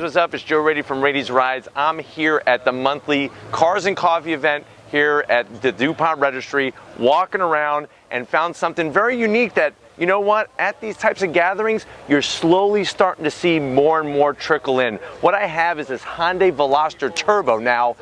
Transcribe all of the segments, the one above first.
what's up? It's Joe Rady from Rady's Rides. I'm here at the monthly Cars and Coffee event here at the DuPont Registry, walking around and found something very unique that, you know what, at these types of gatherings, you're slowly starting to see more and more trickle in. What I have is this Hyundai Veloster Turbo. Now,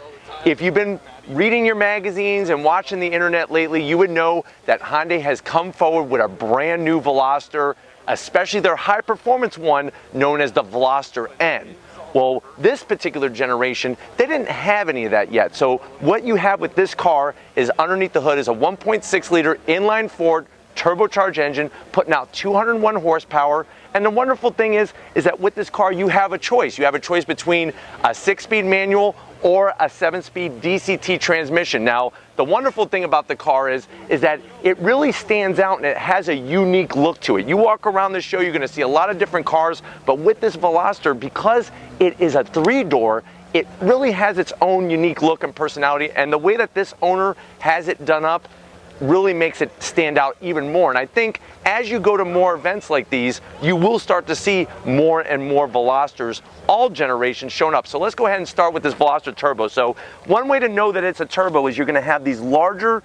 if you've been reading your magazines and watching the internet lately, you would know that Hyundai has come forward with a brand new Veloster, especially their high-performance one known as the Veloster N. Well, this particular generation, they didn't have any of that yet. So what you have with this car is underneath the hood is a 1.6-liter inline-4 turbocharged engine putting out 201 horsepower. And the wonderful thing is that with this car, you have a choice. You have a choice between a 6-speed manual or a 7-speed DCT transmission. Now, the wonderful thing about the car is that it really stands out and it has a unique look to it. You walk around this show, you're gonna see a lot of different cars, but with this Veloster, because it is a 3-door, it really has its own unique look and personality, and the way that this owner has it done up really makes it stand out even more. And I think as you go to more events like these, you will start to see more and more Velosters, all generations, showing up. So let's go ahead and start with this Veloster Turbo. So one way to know that it's a turbo is you're going to have these larger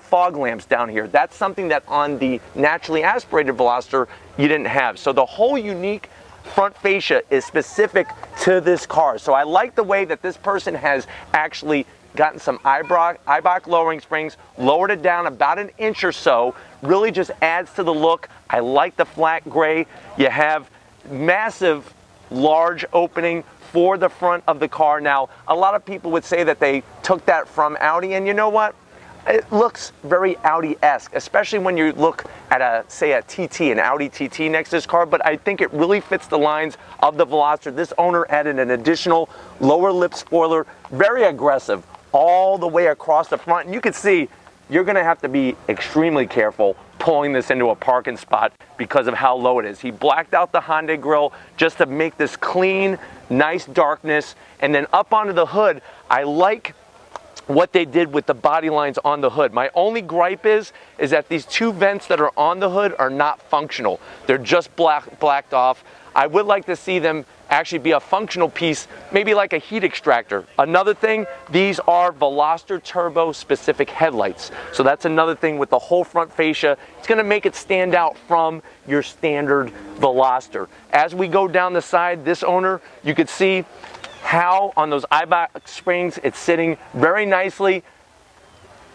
fog lamps down here. That's something that on the naturally aspirated Veloster you didn't have. So the whole unique front fascia is specific to this car. So I like the way that this person has actually gotten some Eibach lowering springs, lowered it down about an inch or so, really just adds to the look. I like the flat gray. You have massive, large opening for the front of the car. Now, a lot of people would say that they took that from Audi, and you know what? It looks very Audi-esque, especially when you look at say a TT, an Audi TT next to this car, but I think it really fits the lines of the Veloster. This owner added an additional lower lip spoiler, very aggressive, all the way across the front. And you can see you're gonna have to be extremely careful pulling this into a parking spot because of how low it is. He blacked out the Hyundai grille just to make this clean, nice darkness. And then up onto the hood, I like what they did with the body lines on the hood. My only gripe is that these two vents that are on the hood are not functional. They're just blacked off. I would like to see them actually be a functional piece, maybe like a heat extractor. Another thing, these are Veloster Turbo specific headlights. So that's another thing with the whole front fascia. It's gonna make it stand out from your standard Veloster. As we go down the side, this owner, you could see how on those Eibach springs, it's sitting very nicely.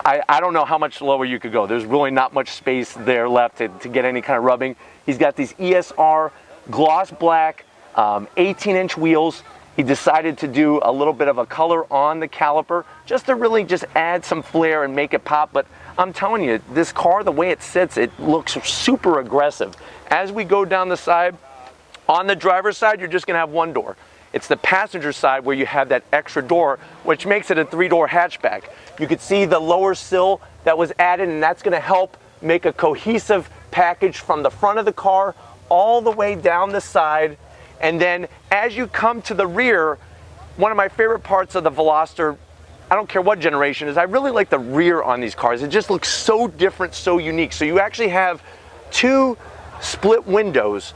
I don't know how much lower you could go. There's really not much space there left to get any kind of rubbing. He's got these ESR gloss black 18-inch wheels. He decided to do a little bit of a color on the caliper just to really just add some flair and make it pop. But I'm telling you, this car, the way it sits, it looks super aggressive. As we go down the side, on the driver's side, you're just gonna have one door. It's the passenger side where you have that extra door, which makes it a 3-door hatchback. You can see the lower sill that was added, and that's gonna help make a cohesive package from the front of the car all the way down the side. And then as you come to the rear, one of my favorite parts of the Veloster, I don't care what generation, is I really like the rear on these cars. It just looks so different, so unique. So you actually have two split windows,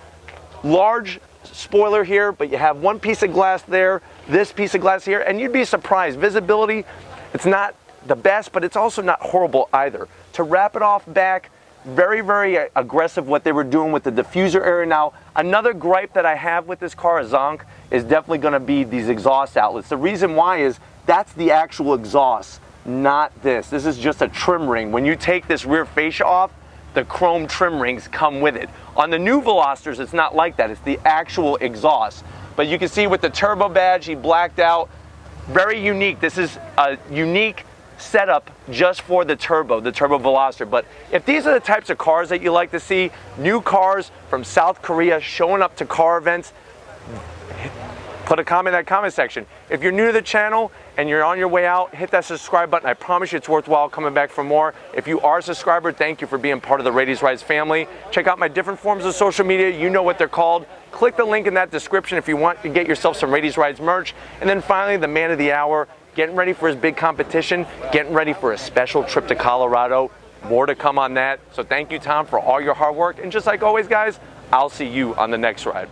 large spoiler here, but you have one piece of glass there, this piece of glass here, and you'd be surprised. Visibility, it's not the best, but it's also not horrible either. To wrap it off back, very, very aggressive what they were doing with the diffuser area. Now, another gripe that I have with this car, a zonk, is definitely gonna be these exhaust outlets. The reason why is that's the actual exhaust, not this. This is just a trim ring. When you take this rear fascia off, the chrome trim rings come with it. On the new Velosters, it's not like that. It's the actual exhaust. But you can see with the turbo badge, he blacked out. Very unique. This is a unique setup just for the Turbo Veloster. But if these are the types of cars that you like to see, new cars from South Korea showing up to car events, put a comment in that comment section. If you're new to the channel and you're on your way out, hit that subscribe button. I promise you it's worthwhile coming back for more. If you are a subscriber, thank you for being part of the Rady's Rides family. Check out my different forms of social media. You know what they're called. Click the link in that description if you want to get yourself some Rady's Rides merch. And then finally, the man of the hour, getting ready for his big competition, getting ready for a special trip to Colorado. More to come on that. So thank you, Tom, for all your hard work. And just like always, guys, I'll see you on the next ride.